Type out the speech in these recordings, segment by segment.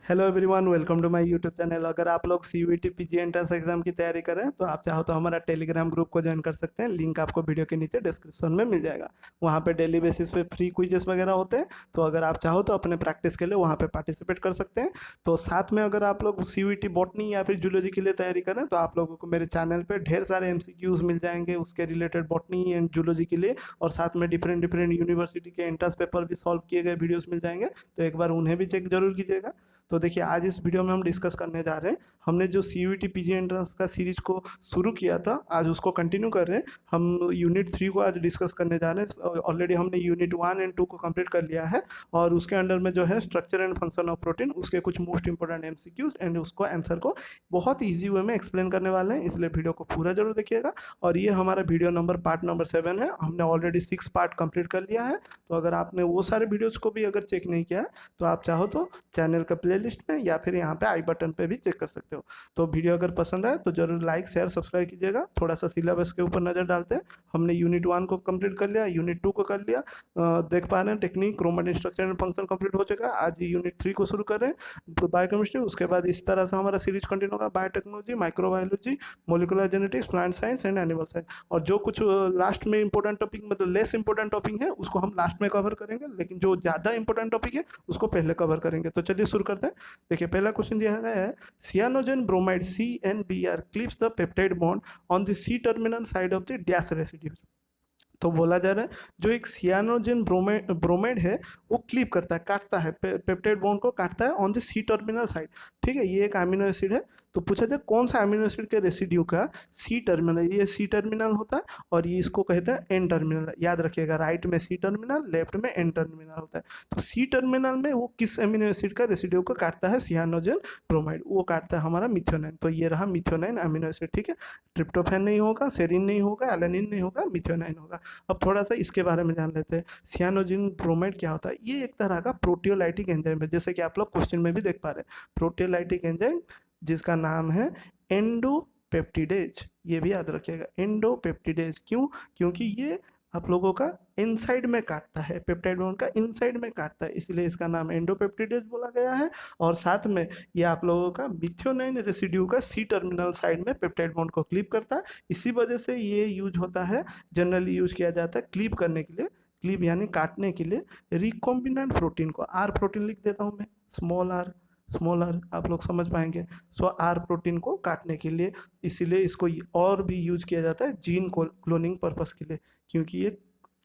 Hello everyone, welcome to my YouTube channel. अगर आप लोग सीयूईटी पीजी एंट्रेंस एग्जाम की तैयारी कर रहे हैं तो आप चाहो तो हमारा टेलीग्राम ग्रुप को ज्वाइन कर सकते हैं। लिंक आपको वीडियो के नीचे डिस्क्रिप्शन में मिल जाएगा। वहाँ पे डेली बेसिस पे फ्री क्विजेस वगैरह होते हैं, तो अगर आप चाहो तो अपने प्रैक्टिस के लिए वहाँ पे पार्टिसिपेट कर सकते हैं। तो साथ में अगर आप लोग सीयूईटी बॉटनी या फिर जूलॉजी के लिए तैयारी करें तो आप लोगों को मेरे चैनल पर ढेर सारे एमसीक्यूज मिल जाएंगे उसके रिलेटेड, बॉटनी एंड जूलॉजी के लिए। और साथ में डिफरेंट डिफरेंट यूनिवर्सिटी के एंट्रेंस पेपर भी सॉल्व किए गए वीडियोस मिल जाएंगे, तो एक बार उन्हें भी चेक जरूर कीजिएगा। तो देखिए, आज इस वीडियो में हम डिस्कस करने जा रहे हैं, हमने जो सीयूईटी पीजी एंट्रेंस का सीरीज को शुरू किया था आज उसको कंटिन्यू कर रहे हैं। हम यूनिट 3 को आज डिस्कस करने जा रहे हैं। ऑलरेडी हमने यूनिट 1 एंड 2 को कंप्लीट कर लिया है, और उसके अंडर में जो है structure and function of protein, उसके कुछ मोस्ट इंपॉर्टेंट एमसीक्यूज एंड उसको आंसर को बहुत ईजी वे में एक्सप्लेन करने वाले हैं, इसलिए वीडियो को पूरा जरूर देखिएगा। और ये हमारा वीडियो नंबर पार्ट नंबर 7 है। हमने ऑलरेडी 6 पार्ट कंप्लीट कर लिया है, तो अगर आपने वो सारे वीडियोज को भी अगर चेक नहीं किया है तो आप चाहो तो चैनल का प्लेलिस्ट में या फिर यहाँ पे आई बटन पे भी चेक कर सकते हो। तो वीडियो अगर पसंद आए तो जरूर लाइक शेयर सब्सक्राइब कीजिएगा। थोड़ा सा सिलेबस के ऊपर नजर डालते हैं। हमने यूनिट 1 को कंप्लीट कर लिया, यूनिट 2 को कर लिया। देख पा रहे हैं technique, chromatin structure and function complete हो चुका है। आज यूनिट 3 को शुरू कर रहे हैं, बायोकेमिस्ट्री। उसके बाद इस तरह से हमारा सीरीज कंटिन्यू होगा, biotechnology, microbiology, molecular genetics, plant science and animal science. और जो कुछ लास्ट में इंपॉर्टेंट टॉपिक, मतलब लेस इंपॉर्टेंट टॉपिक है, उसको हम लास्ट में कवर करेंगे, लेकिन जो ज़्यादा इंपॉर्टेंट टॉपिक है उसको पहले कवर करेंगे। तो चलिए शुरू करते हैं। देखिए, पहला क्वेश्चन यह है, cyanogen bromide CNBr cleaves the peptide bond on the C terminal side of the dash residue. तो बोला जा रहा है जो एक सियानोजन ब्रोमाइड ब्रोमाइड है वो क्लीप करता है, काटता है, पेप्टाइड बॉन्ड को काटता है on the C terminal side. ठीक है, ये एक अमीनो एसिड है। तो पूछा जाए कौन सा अमीनो एसिड के रेसिड्यू का सी टर्मिनल, ये सी टर्मिनल होता है और ये इसको कहते हैं एन टर्मिनल। याद रखिएगा, राइट में सी टर्मिनल, लेफ्ट में एन टर्मिनल होता है। तो सी टर्मिनल में वो किस अमीनो एसिड का रेसिड्यू को काटता है? Cyanogen bromide. वो काटता है हमारा मिथ्योनाइन। तो ये रहा मिथ्योनाइन अमीनो एसिड। ठीक है, ट्रिप्टोफैन नहीं होगा, सेरिन नहीं होगा, एलेनिन नहीं होगा, मिथ्योनाइन होगा। अब थोड़ा सा इसके बारे में जान लेते हैं। सियानोजिन ब्रोमाइड क्या होता है? ये एक तरह का प्रोटियोलाइटिक एंजाइम है, जैसे कि आप लोग क्वेश्चन में भी देख पा रहे हैं, प्रोटियोलाइटिक एंजाइम जिसका नाम है एंडोपेप्टिडेज। ये भी याद रखिएगा, एंडोपेप्टिडेज। क्यों? क्योंकि ये आप लोगों का इनसाइड में काटता है, पेप्टाइड बॉन्ड का इनसाइड में काटता है, इसलिए इसका नाम एंडोपेप्टिडेज बोला गया है। और साथ में ये आप लोगों का मिथ्योनाइन रेसिड्यू का सी टर्मिनल साइड में पेप्टाइड बॉन्ड को क्लीप करता है। इसी वजह से ये यूज होता है, जनरली यूज किया जाता है क्लीप करने के लिए, क्लीप यानी काटने के लिए रिकॉम्बिनेंट प्रोटीन को। आर प्रोटीन लिख देता हूँ मैं, स्मॉल आर, स्मॉल आर आप लोग समझ पाएंगे। सो आर प्रोटीन को काटने के लिए, इसीलिए इसको और भी यूज किया जाता है जीन क्लोनिंग पर्पस के लिए, क्योंकि ये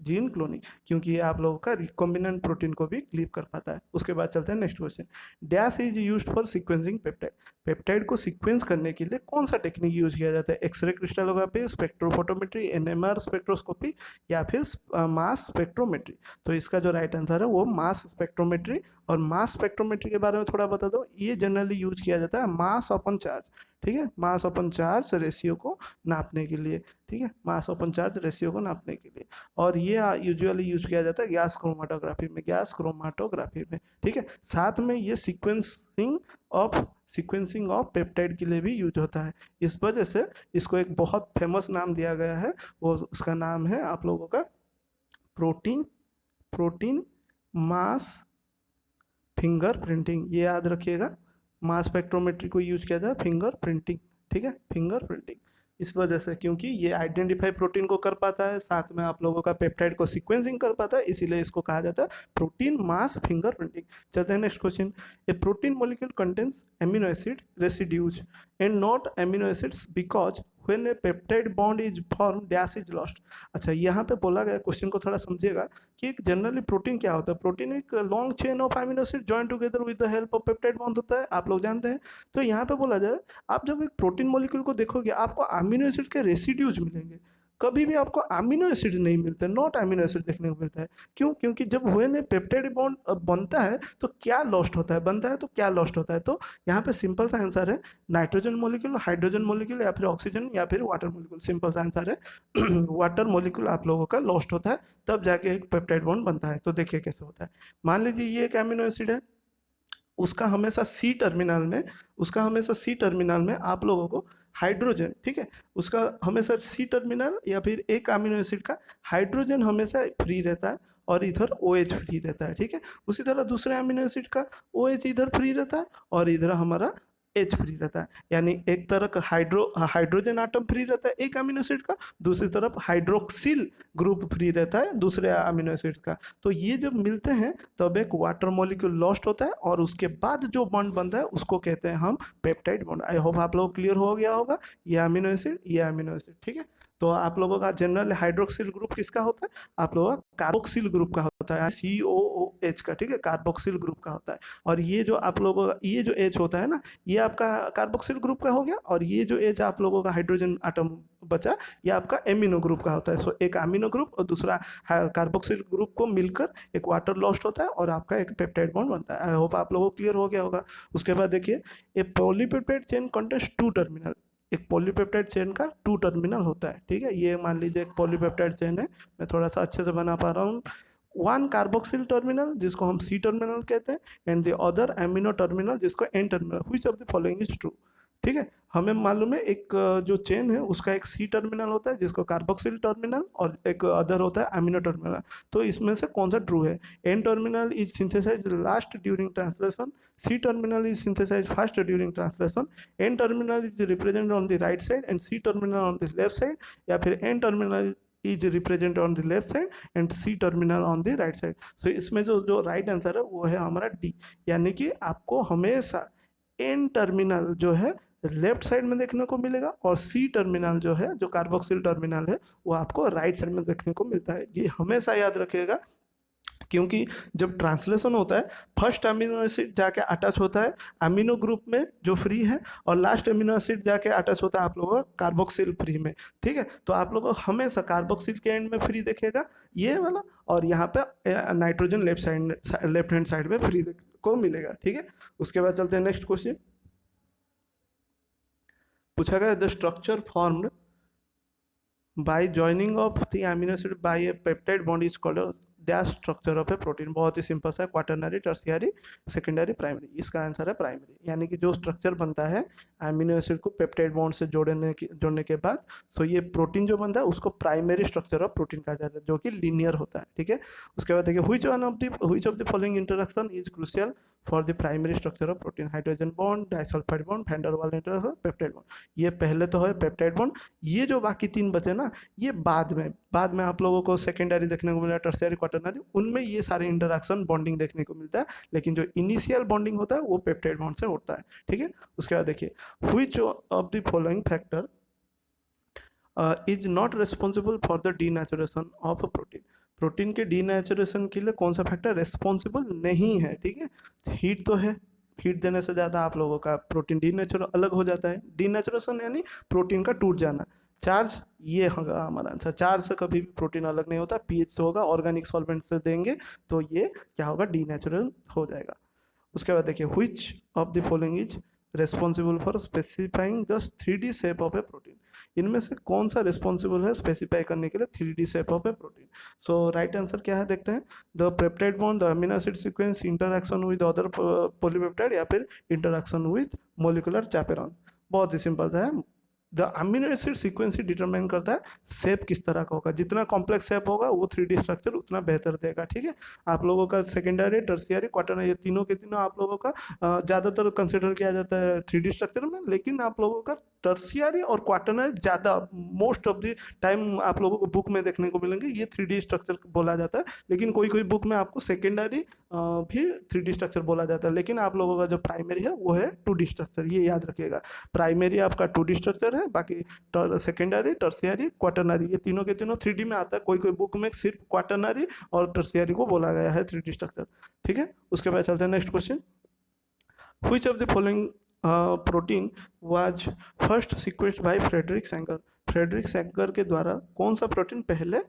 जीन क्लोनिंग, क्योंकि ये आप लोगों का रिकॉम्बिनेंट प्रोटीन को भी क्लीप कर पाता है। उसके बाद चलते हैं next question. Dash is used for sequencing peptide. Peptide को सीक्वेंस करने के लिए कौन सा टेक्निक यूज किया जाता है? X ray crystallography, spectrophotometry, NMR spectroscopy, या फिर मास स्पेक्ट्रोमेट्री। तो इसका जो राइट आंसर है वो मास स्पेक्ट्रोमेट्री। और मास स्पेक्ट्रोमेट्री के बारे में थोड़ा बता दो, ये जनरली यूज किया जाता है मास अपन चार्ज। ठीक है, मास अपन चार्ज रेशियो को नापने के लिए। ठीक है, मास अपन चार्ज रेशियो को नापने के लिए। और ये यूजुअली यूज किया जाता है गैस क्रोमाटोग्राफी में, गैस क्रोमाटोग्राफी में। ठीक है, साथ में ये सीक्वेंसिंग ऑफ पेप्टाइड के लिए भी यूज होता है। इस वजह से इसको एक बहुत फेमस नाम दिया गया है, वो उसका नाम है आप लोगों का प्रोटीन प्रोटीन मास फिंगर प्रिंटिंग। ये याद रखिएगा, मास स्पेक्ट्रोमेट्री को यूज किया जाए फिंगर प्रिंटिंग। ठीक है, फिंगर प्रिंटिंग इस वजह से, क्योंकि ये आइडेंटिफाई प्रोटीन को कर पाता है, साथ में आप लोगों का पेप्टाइड को सीक्वेंसिंग कर पाता है, इसीलिए इसको कहा जाता है प्रोटीन मास फिंगर प्रिंटिंग। चलते हैं next question. A protein molecule contains amino acid residues and not amino acids because when A peptide bond is form dash is lost. अच्छा, यहाँ पे बोला गया, क्वेश्चन को थोड़ा समझिएगा कि एक जनरली प्रोटीन क्या होता है। प्रोटीन एक long chain of amino acid join together with the help of peptide bond होता है, आप लोग जानते हैं। तो यहाँ पे बोला जाए, आप जब एक प्रोटीन मॉलिक्यूल को देखोगे आपको अमीनो एसिड के रेसिड्यूज मिलेंगे, कभी भी आपको अमीनो एसिड नहीं मिलता, नॉट अमीनो एसिड देखने को मिलता है। क्यों? क्योंकि जब व्हेन पेप्टाइड बॉन्ड बनता है तो क्या लॉस्ट होता है, बनता है तो क्या लॉस्ट होता है? तो यहाँ पे सिंपल सा आंसर है नाइट्रोजन मॉलिक्यूल, हाइड्रोजन मॉलिक्यूल, या फिर ऑक्सीजन, या फिर वाटर मॉलिक्यूल। सिंपल सा आंसर है वाटर मॉलिक्यूल आप लोगों का लॉस्ट होता है, तब जाके एक पेप्टाइड बॉन्ड बनता है। तो देखिए कैसे होता है। मान लीजिए ये एक अमीनो एसिड है, उसका हमेशा सी टर्मिनल में आप लोगों को हाइड्रोजन, ठीक है, उसका हमेशा सी टर्मिनल या फिर एक अमीनो एसिड का हाइड्रोजन हमेशा फ्री रहता है और इधर OH फ्री रहता है, ठीक है। उसी तरह दूसरे अमीनो एसिड का OH इधर फ्री रहता है और इधर हमारा H फ्री रहता है, यानी एक तरह का हाइड्रोजन आटम फ्री रहता है एक अमीनो एसिड का, दूसरी तरफ हाइड्रोक्सिल ग्रुप फ्री रहता है दूसरे अमीनो एसिड का। तो ये जब मिलते हैं तब एक वाटर मॉलिक्यूल लॉस्ट होता है और उसके बाद जो बॉन्ड बनता है उसको कहते हैं हम पेप्टाइड बॉन्ड। आई होप आप लोग क्लियर हो गया होगा, ये अमीनो एसिड, ठीक है। तो आप लोगों का जनरल हाइड्रोक्सिल ग्रुप किसका होता है, आप लोगों का कार्बोक्सिल ग्रुप का होता है, COOH का, ठीक है, कार्बोक्सिल ग्रुप का होता है। और ये जो आप लोगों का ये जो H होता है ना, ये आपका कार्बोक्सिल ग्रुप का हो गया, और ये जो H आप लोगों का हाइड्रोजन आटम बचा, ये आपका एमिनो ग्रुप का होता है। सो एक अमीनो ग्रुप और दूसरा कार्बोक्सिल ग्रुप को मिलकर एक वाटर लॉस्ट होता है और आपका एक पेप्टाइड बॉन्ड बनता है। आई होप आप लोगों को क्लियर हो गया होगा। उसके बाद देखिए, ए पॉलीपेप्टाइड चेन कंटेन्स 2 टर्मिनल। एक पॉलीपेप्टाइड चेन का 2 टर्मिनल होता है, ठीक है। ये मान लीजिए एक पॉलीपेप्टाइड चेन है, मैं थोड़ा सा अच्छे से बना पा रहा हूँ। 1 कार्बोक्सिल टर्मिनल जिसको हम C टर्मिनल कहते हैं, and the other amino terminal जिसको N terminal. Which of the following is true, ठीक है। हमें मालूम है एक जो चेन है उसका एक C टर्मिनल होता है जिसको कार्बोक्सिल टर्मिनल, और एक अदर होता है अमीनो टर्मिनल। तो इसमें से कौन सा ट्रू है? N terminal is synthesise last during translation, C terminal is synthesise first during translation, N terminal is represented on the right side and C terminal on the left side, या फिर N terminal is represented on the left side and C terminal on the right side. So इसमें जो जो right answer है वो है हमारा D, यानी कि आपको हमेशा N टर्मिनल जो है लेफ्ट साइड में देखने को मिलेगा और C टर्मिनल जो है, जो कार्बोक्सिल टर्मिनल है, वो आपको राइट साइड में देखने को मिलता है। ये हमेशा याद रखिएगा, क्योंकि जब ट्रांसलेशन होता है फर्स्ट अमीनो एसिड जाके अटैच होता है अमीनो ग्रुप में जो फ्री है, और लास्ट अमीनो एसिड जाके अटैच होता है आप लोगों का कार्बोक्सिल फ्री में, ठीक है। तो आप लोगों को हमेशा कार्बोक्सिल के एंड में फ्री देखेगा ये वाला, और यहाँ पे नाइट्रोजन लेफ्ट हैंड साइड में फ्री को मिलेगा, ठीक है। उसके बाद चलते हैं नेक्स्ट क्वेश्चन। पूछा गया the structure formed by joining of the amino acid by A peptide bond is called dash structure of A protein. बहुत ही सिंपल सा है, क्वाटरनरी, टर्शियरी, सेकेंडरी, प्राइमरी। इसका आंसर है प्राइमरी, यानी कि जो स्ट्रक्चर बनता है अमीनो एसिड को पेप्टाइड बॉन्ड से जोड़ने के बाद, सो ये प्रोटीन जो बनता है उसको प्राइमरी स्ट्रक्चर ऑफ प्रोटीन कहा जाता है, जो कि लीनियर होता है, ठीक है। उसके बाद देखिए, which of the following interaction is crucial for the primary structure of protein? Hydrogen bond, disulphide bond, van der Waal interaction, peptide bond. ये पहले तो है पेप्टाइड बॉन्ड, ये जो बाकी 3 बचे ना, ये बाद में आप लोगों को सेकेंडरी देखने को मिला, टर्शियरी, क्वाटरनरी, उनमें ये सारे इंटरेक्शन बॉन्डिंग देखने को मिलता है, लेकिन जो इनिशियल बॉन्डिंग होता है वो पेप्टाइड बॉन्ड से होता है, ठीक है। उसके बाद देखिए, which of the following factor is not responsible for the denaturation of a protein? Protein के डीनेचुरेशन के लिए कौन सा फैक्टर रेस्पॉन्सिबल नहीं है, ठीक है। हीट तो है, हीट देने से ज़्यादा आप लोगों का प्रोटीन डीनेचुर अलग हो जाता है। डीनेचुरेशन यानी प्रोटीन का टूट जाना। चार्ज, ये होगा हमारा आंसर। चार्ज से कभी भी प्रोटीन अलग नहीं होता, पीएच से होगा, ऑर्गेनिक सॉल्वेंट से देंगे तो ये क्या होगा, डीनेचुरल हो जाएगा। उसके बाद देखिए, which of the following is responsible for specifying the 3D shape of A protein? इनमें से कौन सा रिस्पॉन्सिबल है स्पेसिफाई करने के लिए 3D shape of A protein? So right answer क्या है, देखते हैं। The peptide bond, the amino acid sequence, interaction with other polypeptide, या फिर इंटरैक्शन विद मोलिकुलर चैपेरॉन। बहुत ही सिंपल सा है। The amino acid sequence he determine करता है शेप किस तरह का होगा। जितना कॉम्प्लेक्स शेप होगा वो 3D स्ट्रक्चर उतना बेहतर देगा, ठीक है। आप लोगों का सेकेंडरी, टर्शियरी, क्वाटरनरी, ये तीनों के तीनों आप लोगों का ज़्यादातर कंसिडर किया जाता है 3D स्ट्रक्चर में, लेकिन आप लोगों का टर्शियरी और क्वाटरनरी ज़्यादा मोस्ट ऑफ द टाइम आप लोगों को बुक में देखने को मिलेंगे, ये 3D स्ट्रक्चर बोला जाता है। लेकिन कोई कोई बुक में आपको सेकेंडरी भी 3D स्ट्रक्चर बोला जाता है, लेकिन आप लोगों का जो प्राइमरी है वो है 2D स्ट्रक्चर, ये याद रखिएगा। प्राइमरी आपका 2D स्ट्रक्चर है, बाकी सेकेंडरी, टर्शियरी, क्वाटरनरी, ये तीनों के तीनों 3D में आता है। कोई कोई बुक में सिर्फ क्वाटरनरी और टर्शियरी को बोला गया है 3D स्ट्रक्चर, ठीक है। उसके बाद चलते हैं next question. Which of the following protein was first sequenced by Frederick Sanger? Frederick Sanger के द्वारा कौन सा प्रोटीन पहले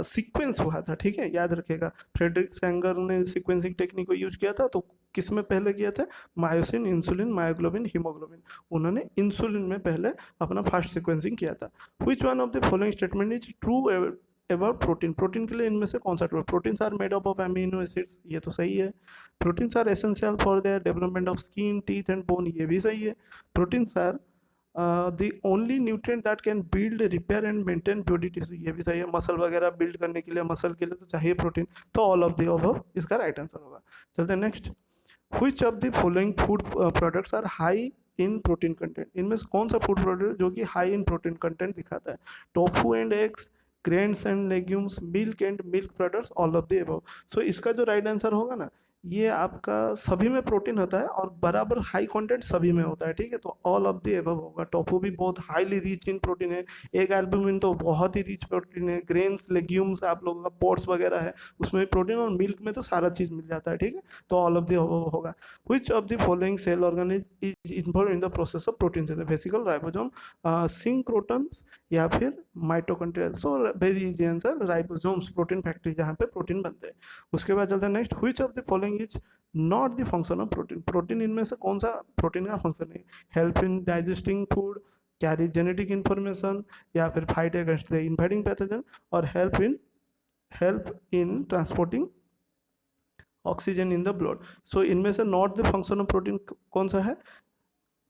सीक्वेंस हुआ था, ठीक है, याद रखिएगा। फ्रेडरिक सैंगर ने सीक्वेंसिंग टेक्निक को यूज किया था, तो किस में पहले किया था? Myosin, insulin, myoglobin, haemoglobin. उन्होंने इंसुलिन में पहले अपना फास्ट सीक्वेंसिंग किया था। Which one of the following statement is true about protein. Protein के लिए इनमें से कौन सा ट्रू है? Proteins are made up of amino acids, ये तो सही है। Proteins are essential for their development of skin, teeth and bone, ये भी सही है। Proteins are the only nutrient that can build, repair and maintain body tissue, ये भी सही है। मसल वगैरह बिल्ड करने के लिए, मसल के लिए तो चाहिए प्रोटीन, तो ऑल ऑफ द अबव इसका राइट आंसर होगा। चलते हैं next. Which of the following food products are high in protein content? इनमें से कौन सा फूड प्रोडक्ट जो कि हाई इन प्रोटीन कंटेंट दिखाता है? Tofu and eggs, grains and legumes, milk and milk products, all of the above. So इसका जो राइट आंसर होगा ना, ये आपका सभी में प्रोटीन होता है और बराबर हाई कंटेंट सभी में होता है, ठीक है। तो ऑल ऑफ द एबव होगा। टोफू भी बहुत हाईली रिच इन प्रोटीन है, एग एल्बुमिन तो बहुत ही रिच प्रोटीन है, ग्रेन्स लेग्यूम्स आप लोगों का पोर्ट्स वगैरह है उसमें भी प्रोटीन, और मिल्क में तो सारा चीज़ मिल जाता है, ठीक है। तो ऑल ऑफ द एबव होगा। Which of the following cell organ is involve in the process of protein synthesis? Vesicle, ribosome, synchrotrons या फिर mitochondria? So very easy answer, ribosomes, protein factory जहाँ पे प्रोटीन बनते हैं। उसके बाद चलते हैं next. Which of the following is not the function of protein? Protein इनमें से कौन सा प्रोटीन का फंक्शन है? Help in digesting food, carry genetic information, या फिर fight against the invading pathogen, और help in transporting oxygen in the blood. So इनमें से not the function of protein कौन सा है?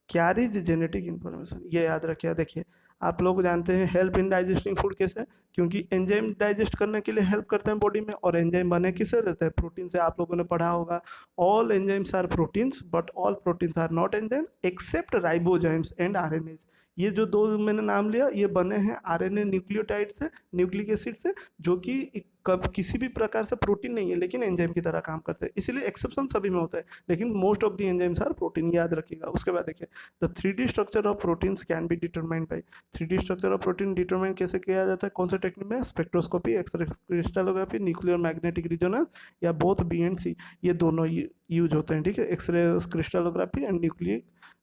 कैरीज जेनेटिक इंफॉर्मेशन, ये याद रखिए। देखिए आप लोग जानते हैं हेल्प इन डाइजेस्टिंग फूड कैसे? क्योंकि एंजाइम डाइजेस्ट करने के लिए हेल्प करते हैं बॉडी में, और एंजाइम बने किससे रहते हैं? प्रोटीन से। आप लोगों ने पढ़ा होगा all enzymes are proteins but all proteins are not enzyme except ribozymes and RNAs. ये जो दो मैंने नाम लिया ये बने हैं आरएनए न्यूक्लियोटाइड से, न्यूक्लिक एसिड से, जो कि कब किसी भी प्रकार से प्रोटीन नहीं है लेकिन एंजाइम की तरह काम करते हैं, इसीलिए एक्सेप्शन सभी में होता है, लेकिन most of the enzymes are protein, याद रखिएगा। उसके बाद देखिए the 3D structure of proteins can be determined by. 3D structure of protein determine कैसे किया जाता है? कौन सा टेक्निक में? Spectroscopy, X ray crystallography, nuclear magnetic resonance, या बोथ बी एंड सी, ये दोनों यूज होते हैं, ठीक है। X ray crystallography and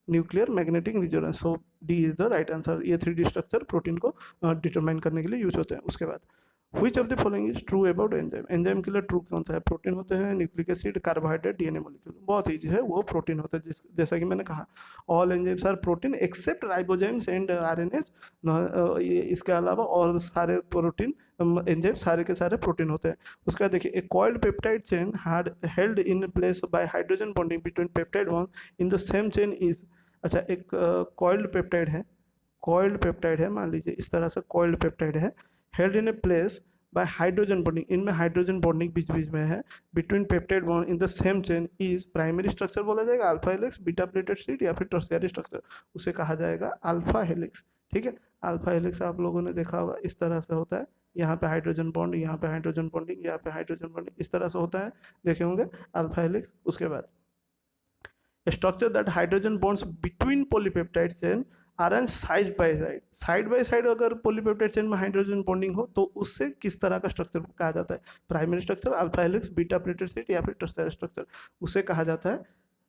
nuclear magnetic resonance. So D is the right answer. ये 3D स्ट्रक्चर प्रोटीन को डिटरमाइन करने के लिए यूज होते हैं। उसके बाद which of the following is true about enzyme? Enzyme के लिए ट्रू कौन सा है? प्रोटीन होते हैं, nucleic acid, carbohydrate, DNA molecule. बहुत ईजी है, वो प्रोटीन होता है, जैसा कि मैंने कहा all enzymes are protein except ribozymes and RNAs. इसके अलावा और सारे प्रोटीन एंजाइम सारे के सारे प्रोटीन होते हैं। उसके बाद देखिए a coiled peptide chain held in place by hydrogen bonding between peptide one in the same chain is. अच्छा, एक कॉइल्ड पेप्टाइड है, मान लीजिए इस तरह से कॉइल्ड पेप्टाइड है, held in a place by hydrogen bonding, इनमें हाइड्रोजन बॉन्डिंग बीच बीच में है, between peptide bond in the same chain is primary structure बोला जाएगा alpha helix, beta pleated sheet, या फिर टर्शियरी स्ट्रक्चर, उसे कहा जाएगा अल्फा हेलिक्स, ठीक है। अल्फा हेलिक्स आप लोगों ने देखा होगा इस तरह से होता है, यहाँ पे हाइड्रोजन बॉन्ड, यहाँ पे हाइड्रोजन बॉन्डिंग, यहाँ पे हाइड्रोजन बॉन्डिंग, इस तरह से होता है, देखे होंगे अल्फा हेलिक्स। उसके बाद structure that hydrogen bonds between polypeptide chain are side by side अगर पॉलीपेप्टाइड चेन में हाइड्रोजन बॉन्डिंग हो तो उससे किस तरह का स्ट्रक्चर कहा जाता है? Primary structure, alpha helix, beta pleated sheet, या फिर टर्शियरी स्ट्रक्चर, उसे कहा जाता है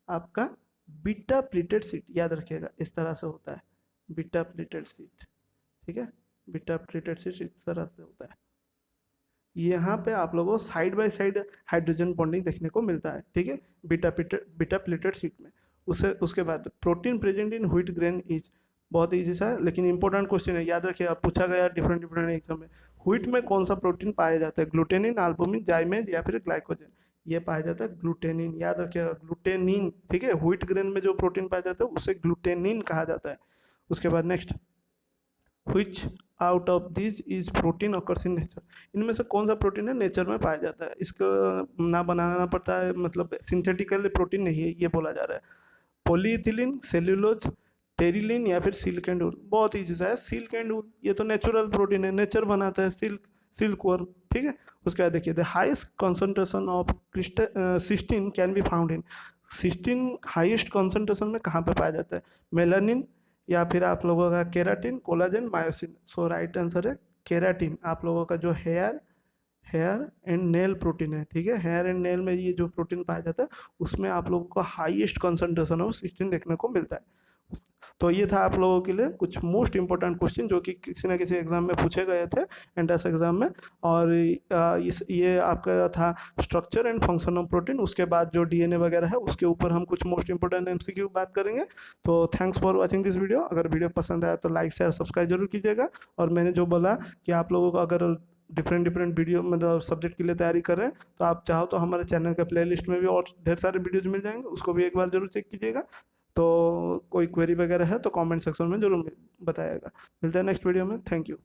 आपका बीटा प्लेटेड शीट। याद रखिएगा इस तरह से होता है बीटा प्लेटेड शीट, ठीक है। बीटा प्लेटेड शीट इस तरह से होता है। यहाँ पे आप लोगों को side by side hydrogen bonding देखने को मिलता है, ठीक है, बीटा प्लेटेड शीट में। उसके बाद protein present in wheat grain is, बहुत ईजी सा है लेकिन इंपॉर्टेंट क्वेश्चन है, याद रखिए, आप पूछा गया डिफरेंट एग्जाम में। व्हीट में कौन सा प्रोटीन पाया जाता है? ग्लूटेनिन, अल्बुमिन, जाइमेज, या फिर ग्लाइकोजन? ये पाया जाता है ग्लूटेनिन, याद रखिएगा ग्लूटेनिन, ठीक है। व्हीट ग्रेन में जो प्रोटीन पाया जाता है उसे ग्लूटेनिन कहा जाता है। उसके बाद next, which out of this is protein occurs in nature? इनमें से कौन सा प्रोटीन है नेचर में पाया जाता है? इसको ना बनाना पड़ता है, मतलब सिंथेटिकली प्रोटीन नहीं है ये बोला जा रहा है। पॉलीइथिलीन, सेल्यूलोज, टेरिलिन, या फिर सिल्क एंड वूल? बहुत ईजी सा है, सिल्क एंड वूल, ये तो नेचुरल प्रोटीन है, नेचर बनाता है सिल्क वर्म, ठीक है। उसके बाद देखिए the highest concentration of cysteine can be found in, cysteine highest concentration में कहाँ पे पाया जाता है? मेलानिन, या फिर आप लोगों का केराटिन, कोलाजन, मायोसिन? सो राइट आंसर है केराटिन। आप लोगों का जो हेयर एंड नेल प्रोटीन है, ठीक है, हेयर एंड नेल में ये जो प्रोटीन पाया जाता है उसमें आप लोगों को हाईएस्ट कॉन्सेंट्रेशन ऑफ सिस्टीन देखने को मिलता है। तो ये था आप लोगों के लिए कुछ मोस्ट इंपॉर्टेंट क्वेश्चन जो कि किसी ना किसी एग्जाम में पूछे गए थे, एंट्रेंस एग्जाम में। और ये आपका था structure and function of protein. उसके बाद जो डीएनए वगैरह है उसके ऊपर हम कुछ मोस्ट इंपॉर्टेंट एमसीक्यू बात करेंगे। तो thanks for watching this video. अगर वीडियो पसंद आया तो लाइक शेयर सब्सक्राइब जरूर कीजिएगा। और मैंने जो बोला कि आप लोगों को अगर डिफरेंट डिफरेंट वीडियो मतलब सब्जेक्ट के लिए तैयारी कर रहे हैं, तो आप चाहो तो हमारे चैनल के प्लेलिस्ट में भी और ढेर सारे वीडियोज मिल जाएंगे, उसको भी एक बार जरूर चेक कीजिएगा। तो कोई क्वेरी वगैरह है तो कमेंट सेक्शन में जरूर बताइएगा। मिलते हैं नेक्स्ट वीडियो में। Thank you.